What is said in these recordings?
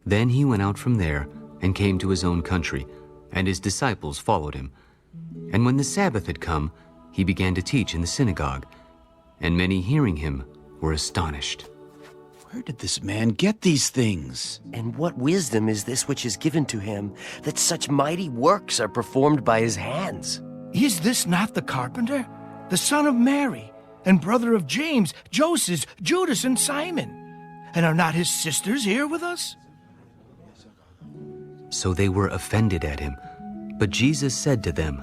Then he went out from there and came to his own country, and his disciples followed him. And when the Sabbath had come, he began to teach in the synagogue, and many hearing him were astonished. Where did this man get these things? And what wisdom is this which is given to him, that such mighty works are performed by his hands? Is this not the carpenter, the son of Mary, and brother of James, Joseph, Judas, and Simon? And are not his sisters here with us? So they were offended at him. But Jesus said to them,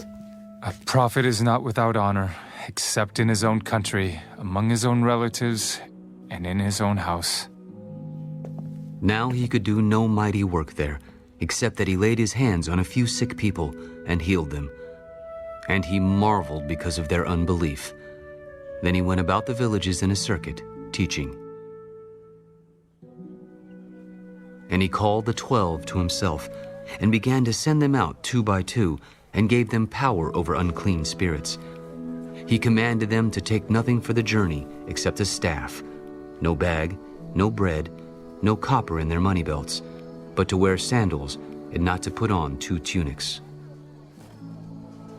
A prophet is not without honor, except in his own country, among his own relatives, and in his own house. Now he could do no mighty work there, except that he laid his hands on a few sick people and healed them. And he marveled because of their unbelief. Then he went about the villages in a circuit, teaching. And he called the 12 to himself, and began to send them out 2 by 2, and gave them power over unclean spirits. He commanded them to take nothing for the journey except a staff, no bag, no bread, no copper in their money belts, but to wear sandals and not to put on 2 tunics.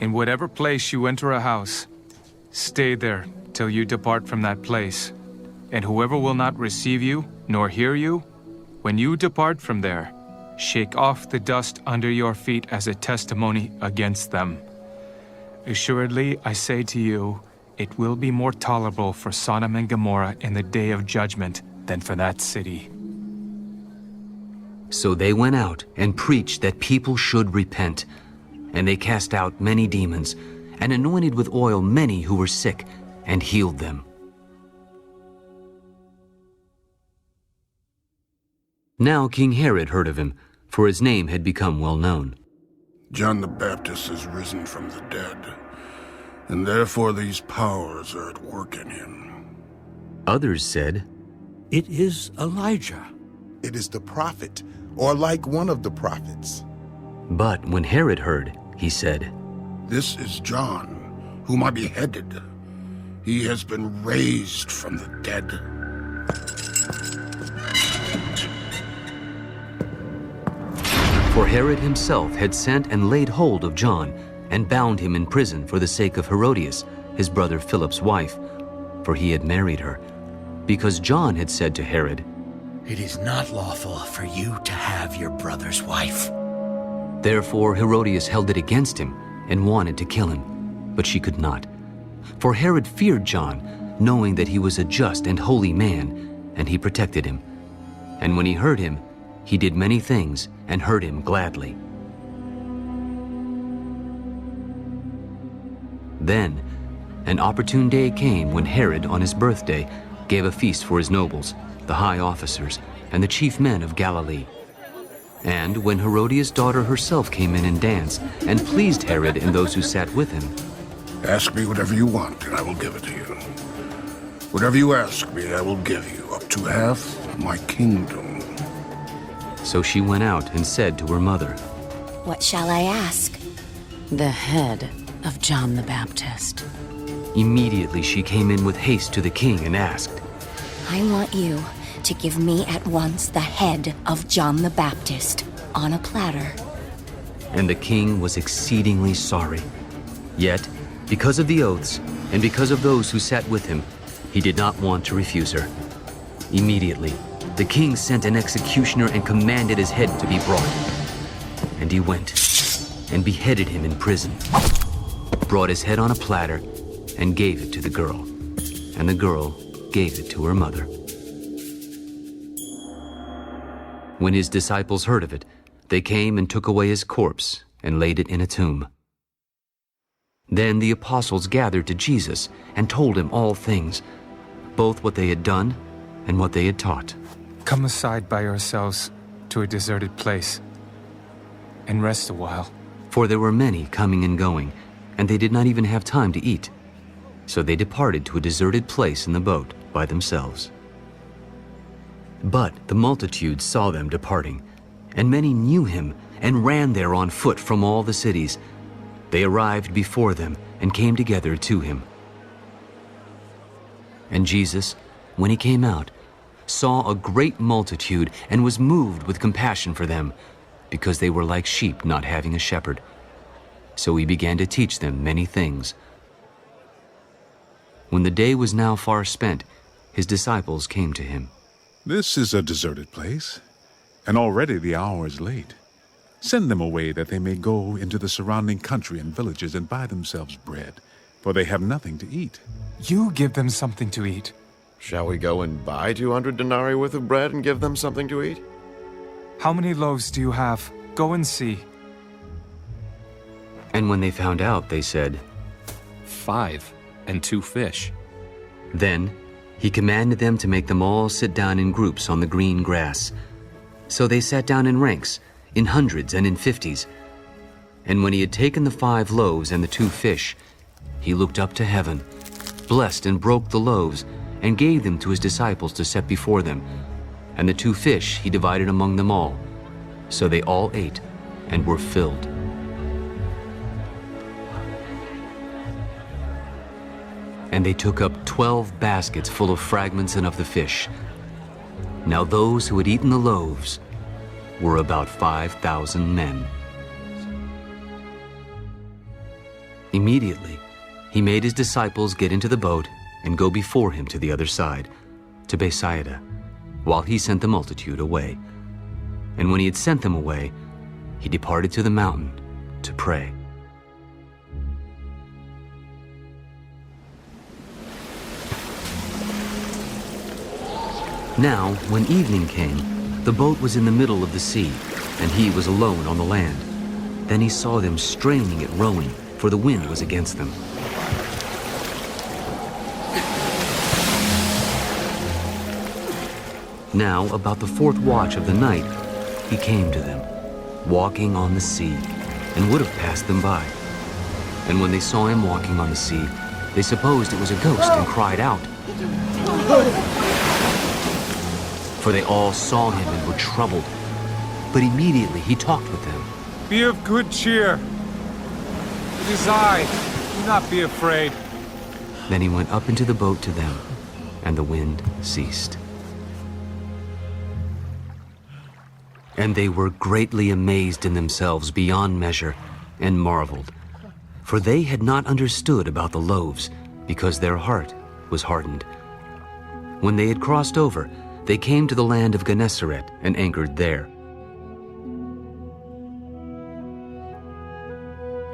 In whatever place you enter a house, stay there till you depart from that place. And whoever will not receive you, nor hear you, when you depart from there, shake off the dust under your feet as a testimony against them. Assuredly, I say to you, it will be more tolerable for Sodom and Gomorrah in the day of judgment than for that city. So they went out and preached that people should repent. And they cast out many demons, and anointed with oil many who were sick, and healed them. Now King Herod heard of him, for his name had become well known. John the Baptist is risen from the dead, and therefore these powers are at work in him. Others said, It is Elijah. It is the prophet, or like one of the prophets. But when Herod heard, he said, This is John, whom I beheaded. He has been raised from the dead. For Herod himself had sent and laid hold of John, and bound him in prison for the sake of Herodias, his brother Philip's wife, for he had married her, because John had said to Herod, It is not lawful for you to have your brother's wife. Therefore Herodias held it against him, and wanted to kill him, but she could not. For Herod feared John, knowing that he was a just and holy man, and he protected him. And when he heard him, he did many things, and heard him gladly. Then an opportune day came when Herod, on his birthday, gave a feast for his nobles, the high officers, and the chief men of Galilee. And when Herodias' daughter herself came in and danced, and pleased Herod and those who sat with him, Ask me whatever you want, and I will give it to you. Whatever you ask me, I will give you, up to half of my kingdom. so she went out and said to her mother, What shall I ask? The head of John the Baptist. Immediately she came in with haste to the king and asked, I want you to give me at once the head of John the Baptist on a platter. And the king was exceedingly sorry. Yet, because of the oaths, and because of those who sat with him, he did not want to refuse her. Immediately, the king sent an executioner and commanded his head to be brought. And he went and beheaded him in prison, brought his head on a platter, and gave it to the girl. And the girl gave it to her mother. When his disciples heard of it, they came and took away his corpse and laid it in a tomb. Then the apostles gathered to Jesus and told him all things, both what they had done and what they had taught. Come aside by yourselves to a deserted place and rest a while. For there were many coming and going, and they did not even have time to eat. So they departed to a deserted place in the boat by themselves. But the multitude saw them departing, and many knew him and ran there on foot from all the cities. They arrived before them and came together to him. And Jesus, when he came out, saw a great multitude and was moved with compassion for them, because they were like sheep not having a shepherd. So he began to teach them many things. When the day was now far spent, his disciples came to him. This is a deserted place, and already the hour is late. Send them away that they may go into the surrounding country and villages and buy themselves bread, for they have nothing to eat. You give them something to eat. Shall we go and buy 200 denarii worth of bread and give them something to eat? How many loaves do you have? Go and see. And when they found out, they said, 5 and 2 fish. Then he commanded them to make them all sit down in groups on the green grass. So they sat down in ranks, in hundreds and in 50s. And when he had taken the 5 loaves and the 2 fish, he looked up to heaven, blessed and broke the loaves, and gave them to his disciples to set before them. And the 2 fish he divided among them all. So they all ate and were filled. And they took up 12 baskets full of fragments and of the fish. Now those who had eaten the loaves were about 5,000 men. Immediately, he made his disciples get into the boat and go before him to the other side, to Bethsaida, while he sent the multitude away. And when he had sent them away, he departed to the mountain to pray. Now, when evening came, the boat was in the middle of the sea, and he was alone on the land. Then he saw them straining at rowing, for the wind was against them. Now, about the 4th watch of the night, he came to them, walking on the sea, and would have passed them by. And when they saw him walking on the sea, they supposed it was a ghost and cried out. For they all saw him and were troubled. But immediately he talked with them. Be of good cheer. It is I. Do not be afraid. Then he went up into the boat to them, and the wind ceased. And they were greatly amazed in themselves beyond measure, and marveled. For they had not understood about the loaves, because their heart was hardened. When they had crossed over, they came to the land of Gennesaret and anchored there.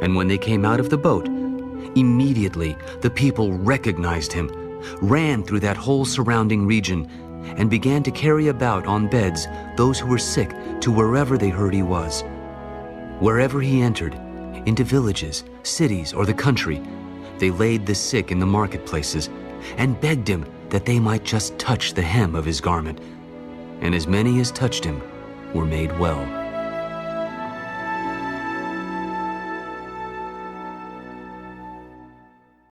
And when they came out of the boat, immediately the people recognized him, ran through that whole surrounding region, and began to carry about on beds those who were sick to wherever they heard he was. Wherever he entered, into villages, cities, or the country, they laid the sick in the marketplaces and begged him that they might just touch the hem of his garment. And as many as touched him were made well.